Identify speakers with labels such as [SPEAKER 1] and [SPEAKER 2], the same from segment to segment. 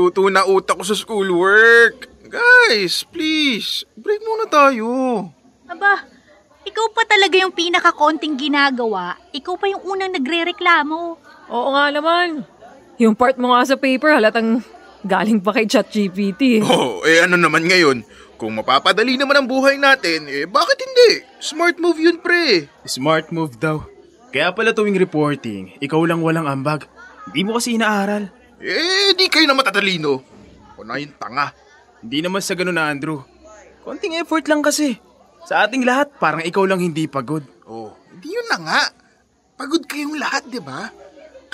[SPEAKER 1] Naluto na utak ko sa schoolwork. Guys, please, break muna tayo.
[SPEAKER 2] Aba, ikaw pa talaga yung pinakakonting ginagawa. Ikaw pa yung unang nagre-reklamo.
[SPEAKER 3] Oo nga naman. Yung part mo nga sa paper halatang galing pa kay ChatGPT.
[SPEAKER 1] Ano naman ngayon? Kung mapapadali naman ang buhay natin, bakit hindi? Smart move yun, pre.
[SPEAKER 4] Smart move daw. Kaya pala tuwing reporting, ikaw lang walang ambag. Hindi mo kasi inaaral.
[SPEAKER 1] Di kayo na matatalino. Ako na yung tanga.
[SPEAKER 4] Hindi naman sa ganun, Andrew. Konting effort lang kasi. Sa ating lahat, parang ikaw lang hindi pagod.
[SPEAKER 1] Hindi yun na nga. Pagod kayong lahat, di ba?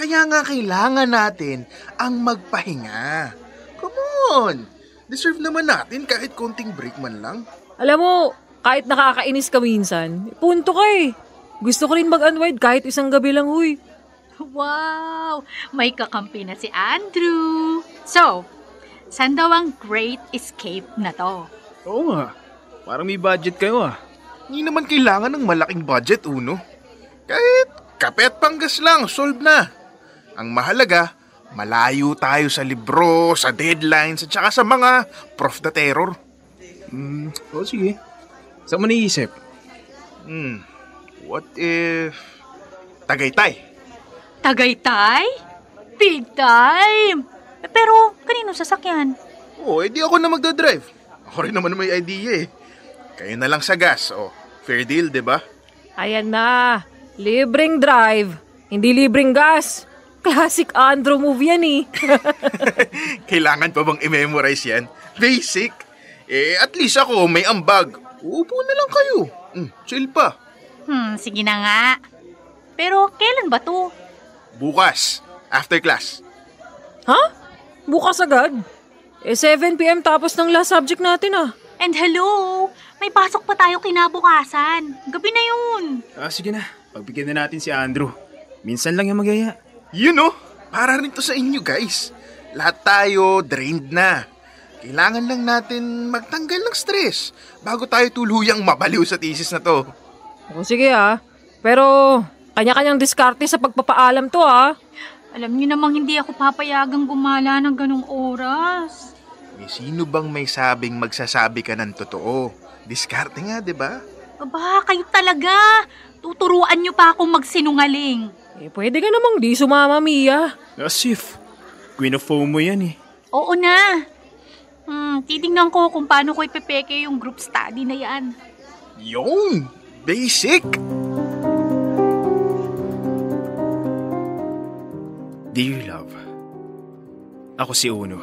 [SPEAKER 1] Kaya nga kailangan natin ang magpahinga. Come on! Deserve naman natin kahit konting break man lang.
[SPEAKER 3] Alam mo, kahit nakakainis ka minsan, punto ka eh. Gusto ko rin mag-unwind kahit isang gabi lang, huy.
[SPEAKER 2] Wow! May kakampi na si Andrew. So, saan daw ang great escape na to?
[SPEAKER 4] Oo nga. Parang may budget kayo ah.
[SPEAKER 1] Hindi naman kailangan ng malaking budget, Uno. Kahit kape at panggas lang, solve na. Ang mahalaga, malayo tayo sa libro, sa deadlines, at saka sa mga prof na terror.
[SPEAKER 4] Sige. Saan mo naisip?
[SPEAKER 1] What if... Tagaytay?
[SPEAKER 2] Tagaytay? Big time! Pero, kanino sasakyan?
[SPEAKER 1] Di ako na magdadrive. Ako rin naman may idea eh. Kayo na lang sa gas. Fair deal, di ba?
[SPEAKER 3] Ayan na. Libreng drive. Hindi libreng gas. Classic Andrew move yan eh.
[SPEAKER 1] Kailangan pa bang i-memorize yan? Basic. At least ako may ambag. Uupo na lang kayo. Chill pa.
[SPEAKER 2] Sige na nga. Pero kailan ba to?
[SPEAKER 1] Bukas. After class.
[SPEAKER 3] Ha? Bukas agad? 7 p.m. tapos ng last subject natin ah.
[SPEAKER 2] And hello, may pasok pa tayo kinabukasan. Gabi na yun.
[SPEAKER 4] Sige na. Pagbigyan na natin si Andrew. Minsan lang yung magaya.
[SPEAKER 1] Para rin to sa inyo guys. Lahat tayo drained na. Kailangan lang natin magtanggal ng stress bago tayo tuluyang mabaliw sa thesis na to.
[SPEAKER 3] Sige ah. Pero kanya-kanyang diskarte sa pagpapaalam to ah.
[SPEAKER 2] Alam niyo namang hindi ako papayagang gumala ng ganong oras.
[SPEAKER 1] Sino bang may sabing magsasabi ka ng totoo? Diskarte nga, di ba?
[SPEAKER 2] Aba, kayo talaga. Tuturuan niyo pa akong magsinungaling.
[SPEAKER 3] Pwede ka namang di sumama, Mia.
[SPEAKER 4] Asif, Queen of FOMO yan eh.
[SPEAKER 2] Oo na. Titingnan ko kung paano ko ipepeke yung group study na yan.
[SPEAKER 1] Yung basic.
[SPEAKER 4] Dear Love, ako si Uno,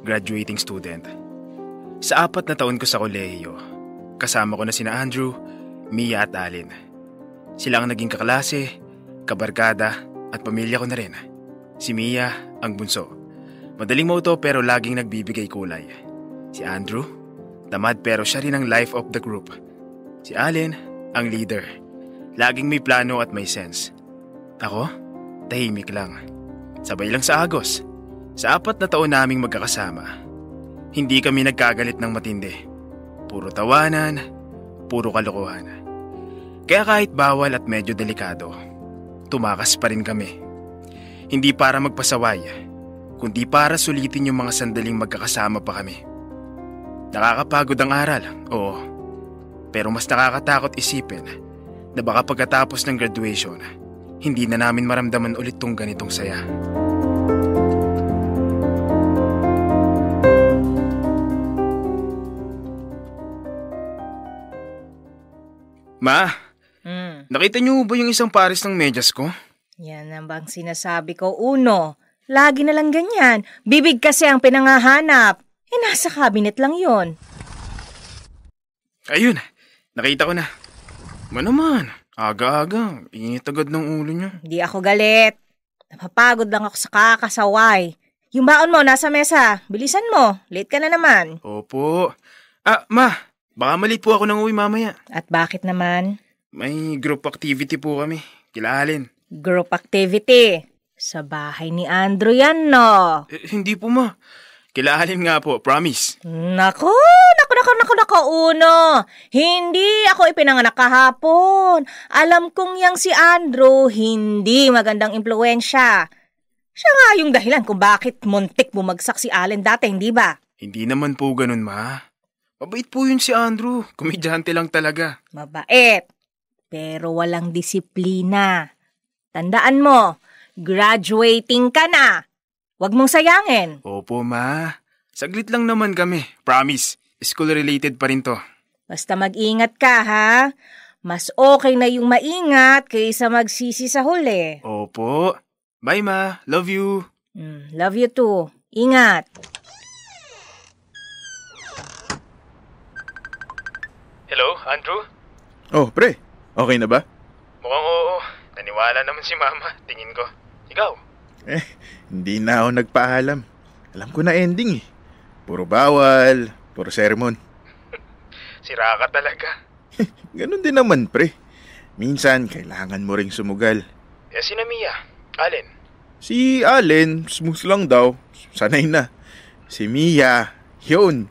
[SPEAKER 4] graduating student. Sa 4 na taon ko sa kolehiyo, kasama ko na sina Andrew, Mia at Alin. Sila ang naging kaklase, kabarkada at pamilya ko na rin. Si Mia ang bunso. Madaling mauto pero laging nagbibigay kulay. Si Andrew, tamad pero siya rin ang life of the group. Si Alin, ang leader. Laging may plano at may sense. Ako, tahimik lang. Sabay lang sa agos. Sa 4 na taon naming magkakasama, hindi kami nagkagalit ng matindi. Puro tawanan, puro kalokohan. Kaya kahit bawal at medyo delikado, tumakas pa rin kami. Hindi para magpasaway, kundi para sulitin yung mga sandaling magkakasama pa kami. Nakakapagod ang aral, oo. Pero mas nakakatakot isipin na baka pagkatapos ng graduation, hindi na namin maramdaman ulit tong ganitong saya. Ma, nakita niyo ba yung isang pares ng medyas ko?
[SPEAKER 5] Yan ang bang sinasabi ko, Uno. Lagi na lang ganyan. Bibig kasi ang pinangahanap. Nasa cabinet lang yon.
[SPEAKER 4] Ayun, nakita ko na. Naman, aga-aga, init agad ng ulo niyo.
[SPEAKER 5] Hindi ako galit. Napapagod lang ako sa kakasaway. Yung baon mo, nasa mesa. Bilisan mo, late ka na naman.
[SPEAKER 4] Opo. Ma, baka malate po ako ng uwi mamaya.
[SPEAKER 5] At bakit naman?
[SPEAKER 4] May group activity po kami. Kilalin.
[SPEAKER 5] Group activity? Sa bahay ni Andrew yan, no?
[SPEAKER 4] Hindi po, ma. Kilalin nga po, promise.
[SPEAKER 5] Naku, Uno. Hindi ako ipinanganak kahapon. Alam kong yang si Andrew, hindi magandang impluwensya. Siya nga yung dahilan kung bakit muntik bumagsak si Allen dati, hindi ba?
[SPEAKER 4] Hindi naman po ganun, ma. Mabait po yun si Andrew. Komedyante lang talaga.
[SPEAKER 5] Mabait, pero walang disiplina. Tandaan mo, graduating ka na. Huwag mong sayangin.
[SPEAKER 4] Opo, ma. Saglit lang naman kami. Promise. School-related pa rin to.
[SPEAKER 5] Basta mag-ingat ka, ha? Mas okay na yung maingat kaysa magsisi sa huli.
[SPEAKER 4] Opo. Bye, ma. Love you.
[SPEAKER 5] Love you too. Ingat.
[SPEAKER 4] Hello, Andrew?
[SPEAKER 1] Oh, pre. Okay na ba?
[SPEAKER 4] Mukhang oo. Naniwala naman si mama. Tingin ko. Ikaw?
[SPEAKER 1] Hindi na ako nagpaalam. Alam ko na ending eh. Puro bawal, puro sermon.
[SPEAKER 4] Sira ka talaga.
[SPEAKER 1] Ganun din naman, pre. Minsan, kailangan mo ring sumugal.
[SPEAKER 4] Si Mia. Allen?
[SPEAKER 1] Si Allen, smooth lang daw. Sanay na. Si Mia, yun.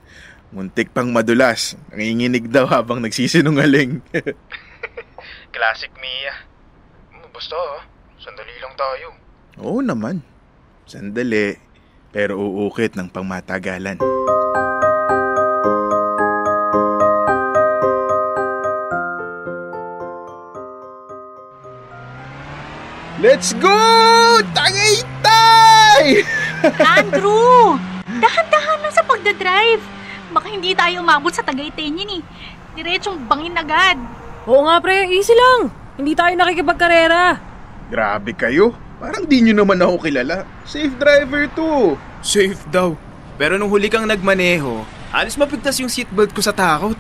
[SPEAKER 1] Muntik pang madulas. Nanginginig daw habang nagsisinungaling.
[SPEAKER 4] Classic Mia. Basta, sandali lang tayo.
[SPEAKER 1] Oo naman. Sandali. Pero uukit ng pangmatagalan. Let's go! Tagaytay!
[SPEAKER 2] Andrew! Dahan-dahan lang sa pagdadrive. Baka hindi tayo umabot sa Tagaytay niyan eh. Diretsong bangin agad.
[SPEAKER 3] Oo nga pre, easy lang. Hindi tayo nakikipagkarera.
[SPEAKER 1] Grabe kayo. Parang di nyo naman ako kilala. Safe driver to.
[SPEAKER 4] Safe daw. Pero nung huli kang nagmaneho, halos mapigtas yung seatbelt ko sa takot.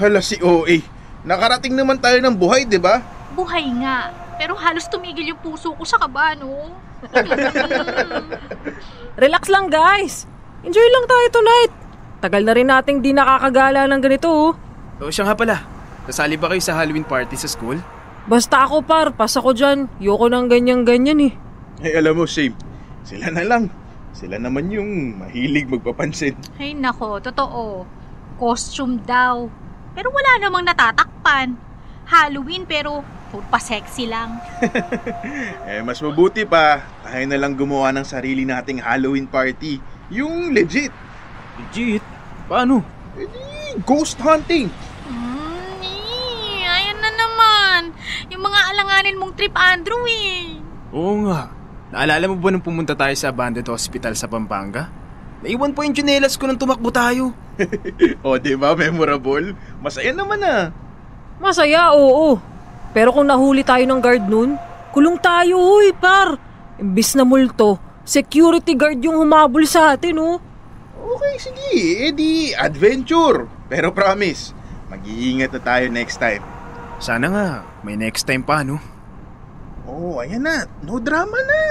[SPEAKER 1] Hala si OA. Nakarating naman tayo ng buhay, di ba?
[SPEAKER 2] Buhay nga. Pero halos tumigil yung puso ko sa kaba, no?
[SPEAKER 3] Relax lang guys. Enjoy lang tayo tonight. Tagal na rin nating di nakakagala ng ganito oh.
[SPEAKER 4] O siya nga pala, kasali ba kayo sa Halloween party sa school?
[SPEAKER 3] Basta ako par, pas ako dyan. Yoko ng ganyan-ganyan eh.
[SPEAKER 1] Ay alam mo, Shame. Sila na lang. Sila naman yung mahilig magpapansin.
[SPEAKER 2] Ay nako, totoo. Costume daw. Pero wala namang natatakpan. Halloween pero puro pa sexy lang.
[SPEAKER 1] Mas mabuti pa, tayo na lang gumawa ng sarili nating Halloween party. Yung legit.
[SPEAKER 4] Legit? Paano?
[SPEAKER 1] Ghost hunting.
[SPEAKER 2] Ayan na naman. Yung mga alanganin mong trip, Andrew eh.
[SPEAKER 4] Oo nga. Naalala mo ba nung pumunta tayo sa abandoned hospital sa Pampanga? Naiwan po yung tsinelas ko nung tumakbo tayo.
[SPEAKER 1] O diba, memorable? Masaya naman ah.
[SPEAKER 3] Masaya, oo. Pero kung nahuli tayo ng guard nun, kulong tayo, huy, par. Imbis na multo, security guard yung humabol sa atin, oh.
[SPEAKER 1] Okay, sige. Di adventure. Pero promise, mag-iingat na tayo next time.
[SPEAKER 4] Sana nga, may next time pa, no?
[SPEAKER 1] Oh, ayan na. No drama na.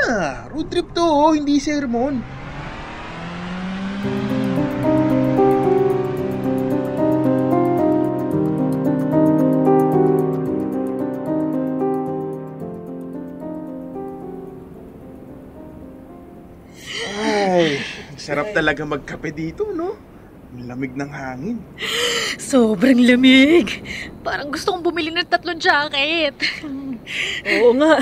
[SPEAKER 1] Road trip to, hindi sermon. Ay, sarap talaga magkape dito, no? Ang lamig ng hangin.
[SPEAKER 2] Sobrang lamig. Parang gusto kong bumili ng 3 jacket.
[SPEAKER 3] Oo nga.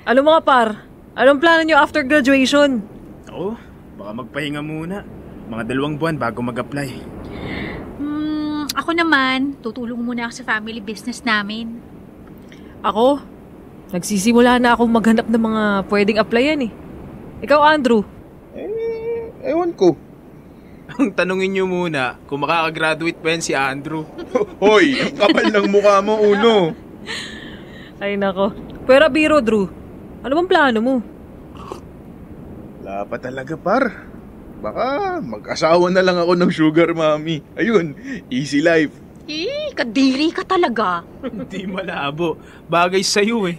[SPEAKER 3] Ano mga par? Anong plano nyo after graduation?
[SPEAKER 4] Oo, baka magpahinga muna. Mga 2 buwan bago mag-apply.
[SPEAKER 2] Ako naman, tutulong muna ako sa family business namin.
[SPEAKER 3] Ako? Nagsisimula na akong maghanap ng mga pwedeng applyan eh. Ikaw, Andrew?
[SPEAKER 1] Ewan ko.
[SPEAKER 4] Ang tanungin nyo muna kung makakagraduate pa yan si Andrew.
[SPEAKER 1] Hoy, ang kapal ng mukha mo, Uno.
[SPEAKER 3] Ay nako. Pero biro, Drew. Ano bang plano mo?
[SPEAKER 1] Wala pa talaga, par. Baka mag-asawa na lang ako ng sugar mommy. Ayun, easy life.
[SPEAKER 2] Kadiri ka talaga.
[SPEAKER 4] Hindi malabo. Bagay sa'yo eh.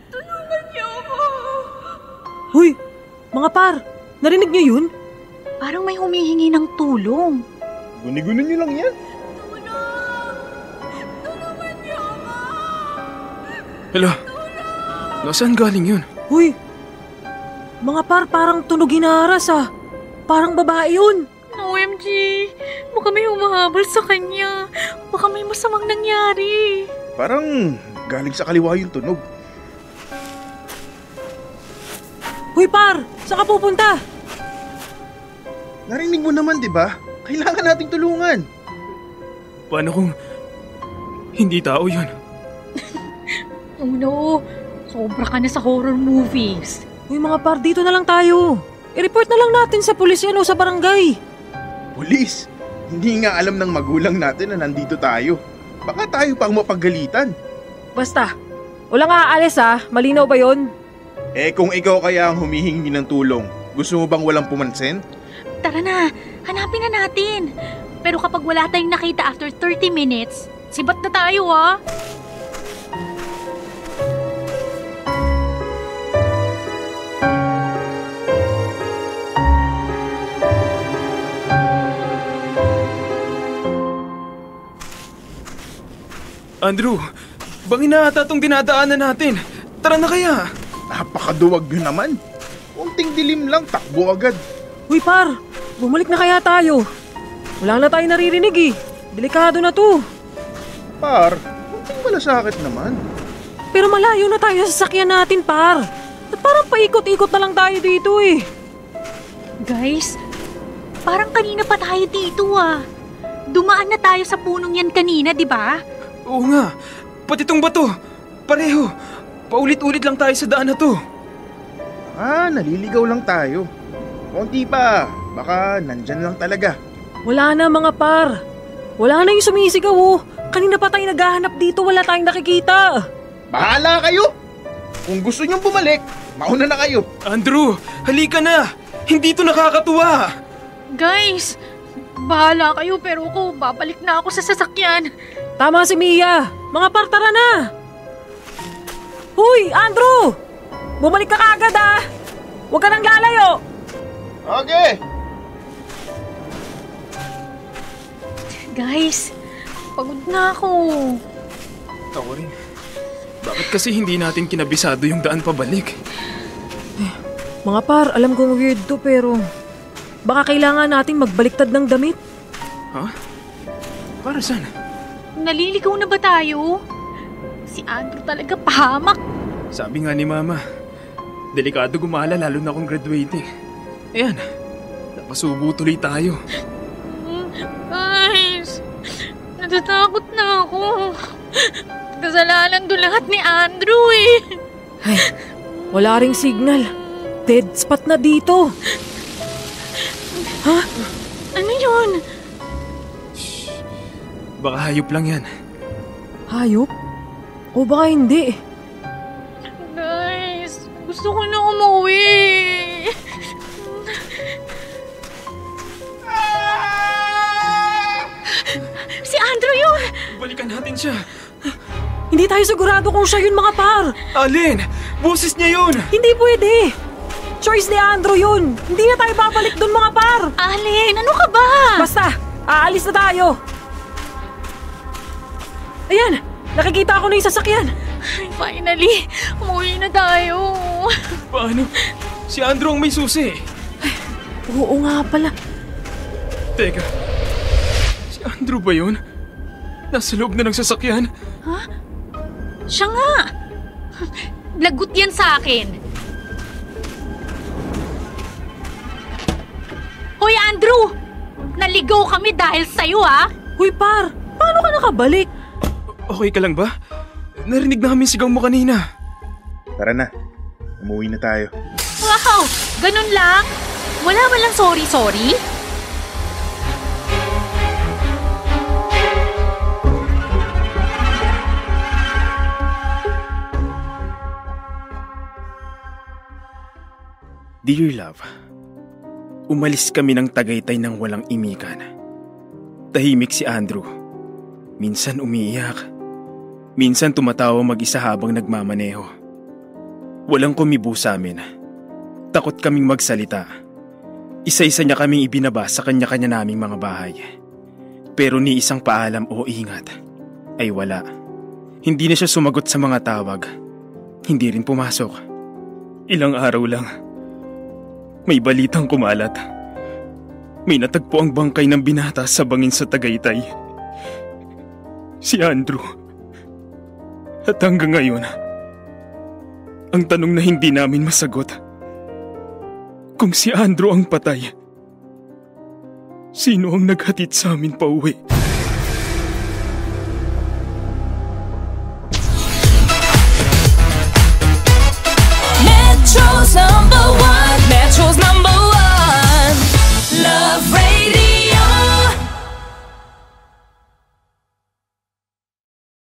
[SPEAKER 2] Tulungan niyo ako.
[SPEAKER 3] Huy! Mga par! Narinig niyo yun?
[SPEAKER 2] Parang may humihingi ng tulong.
[SPEAKER 1] Guni-guni niyo lang yan.
[SPEAKER 2] Tulungan niyo ako.
[SPEAKER 4] Hala, nasaan galing yun?
[SPEAKER 3] Huy! Mga par, parang tunog hinaras ah. Parang babae yun.
[SPEAKER 2] OMG, baka may humahabol sa kanya. Baka may masamang nangyari.
[SPEAKER 1] Parang galing sa kaliwa yung tunog.
[SPEAKER 3] Hoy par, saan ka pupunta?
[SPEAKER 1] Narinig mo naman, di ba? Kailangan nating tulungan.
[SPEAKER 4] Paano kung hindi tao yun?
[SPEAKER 2] Oh no, sobra ka na sa horror movies.
[SPEAKER 3] Uy mga par, dito na lang tayo. I-report na lang natin sa pulis yan o sa barangay.
[SPEAKER 1] Pulis, hindi nga alam ng magulang natin na nandito tayo. Baka tayo pang mapagalitan.
[SPEAKER 3] Basta, walang aalis malinaw ba yon?
[SPEAKER 1] Kung ikaw kaya ang humihingi ng tulong, gusto mo bang walang pumansin?
[SPEAKER 2] Tara na, hanapin na natin. Pero kapag wala tayong nakita after 30 minutes, sibat na tayo
[SPEAKER 4] Andrew, bangin na ata itong dinadaanan natin. Tara na kaya.
[SPEAKER 1] Napakaduwag nyo naman. Unting dilim lang, takbo agad.
[SPEAKER 3] Uy par, bumalik na kaya tayo. Wala na tayo naririnig Delikado na to.
[SPEAKER 1] Par, unting malasakit naman.
[SPEAKER 3] Pero malayo na tayo sa sasakyan natin par. At parang paikot-ikot na lang tayo dito
[SPEAKER 2] Guys, parang kanina pa tayo dito Dumaan na tayo sa punong yan kanina, di ba?
[SPEAKER 4] Oo nga, pati itong bato. Pareho, paulit-ulit lang tayo sa daan na to.
[SPEAKER 1] Naliligaw lang tayo. Konti pa, baka nandyan lang talaga.
[SPEAKER 3] Wala na mga par. Wala na yung sumisigaw Kanina pa tayo naghahanap dito, wala tayong nakikita.
[SPEAKER 1] Bahala kayo! Kung gusto nyong bumalik, mauna na kayo.
[SPEAKER 4] Andrew, halika na. Hindi to nakakatuwa.
[SPEAKER 2] Guys, bahala kayo pero ako, babalik na ako sa sasakyan.
[SPEAKER 3] Tama si Mia. Mga par, tara na. Huy, Andrew! Bumalik ka kagad Huwag ka nang lalayo.
[SPEAKER 1] Okay.
[SPEAKER 2] Guys, pagod na ako.
[SPEAKER 4] Ako rin. Bakit kasi hindi natin kinabisado yung daan pabalik?
[SPEAKER 3] Mga par, alam kong weird to pero baka kailangan nating magbaliktad ng damit.
[SPEAKER 4] Ha? Para saan?
[SPEAKER 2] Naliligaw na ba tayo? Si Andrew talaga pahamak.
[SPEAKER 4] Sabi nga ni Mama, delikado gumala lalo na kung graduating. Ayan, napasubo tuloy tayo.
[SPEAKER 2] Guys, natatakot na ako. Kasalanan doon lahat ni Andrew
[SPEAKER 3] Ay, wala ring signal. Dead spot na dito. Ha?
[SPEAKER 2] Ano yun?
[SPEAKER 4] Baka hayop lang yan.
[SPEAKER 3] Hayop? O baka hindi?
[SPEAKER 2] Guys, gusto ko na umuwi. Si Andrew yun!
[SPEAKER 4] Balikan natin siya.
[SPEAKER 3] Hindi tayo sigurado kung siya yun mga par.
[SPEAKER 4] Alin, boses niya yun.
[SPEAKER 3] Hindi pwede. Choice ni Andrew yun. Hindi na tayo babalik dun mga par.
[SPEAKER 2] Alin, ano ka ba?
[SPEAKER 3] Basta, aalis na tayo. Ayan, nakikita ko na yung sasakyan.
[SPEAKER 2] Finally, umuwi na tayo.
[SPEAKER 4] Paano? Si Andrew ang may susi.
[SPEAKER 3] Oo nga pala.
[SPEAKER 4] Teka, si Andrew ba yun? Nasa loob na ng sasakyan?
[SPEAKER 2] Ha? Siya nga. Lagot yan sa akin. Hoy Andrew! Naligaw kami dahil sa'yo
[SPEAKER 3] Huy par, paano ka nakabalik?
[SPEAKER 4] Okay ka lang ba? Narinig namin sigaw mo kanina.
[SPEAKER 1] Tara na, umuwi na tayo.
[SPEAKER 2] Wow! Ganun lang? Wala ba lang sorry?
[SPEAKER 4] Dear love, umalis kami ng Tagaytay ng walang imikan. Tahimik si Andrew. Minsan umiiyak. Minsan tumatawa mag-isa habang nagmamaneho. Walang kumibo sa amin. Takot kaming magsalita. Isa-isa niya kaming ibinaba sa kanya-kanya naming mga bahay. Pero ni isang paalam o ingat ay wala. Hindi na siya sumagot sa mga tawag. Hindi rin pumasok. Ilang araw lang. May balitang kumalat. May natagpo ang bangkay ng binata sa bangin sa Tagaytay. Si Andrew. At hanggang ngayon, ang tanong na hindi namin masagot, Kung si Andrew ang patay, sino ang naghatid sa amin pauwi?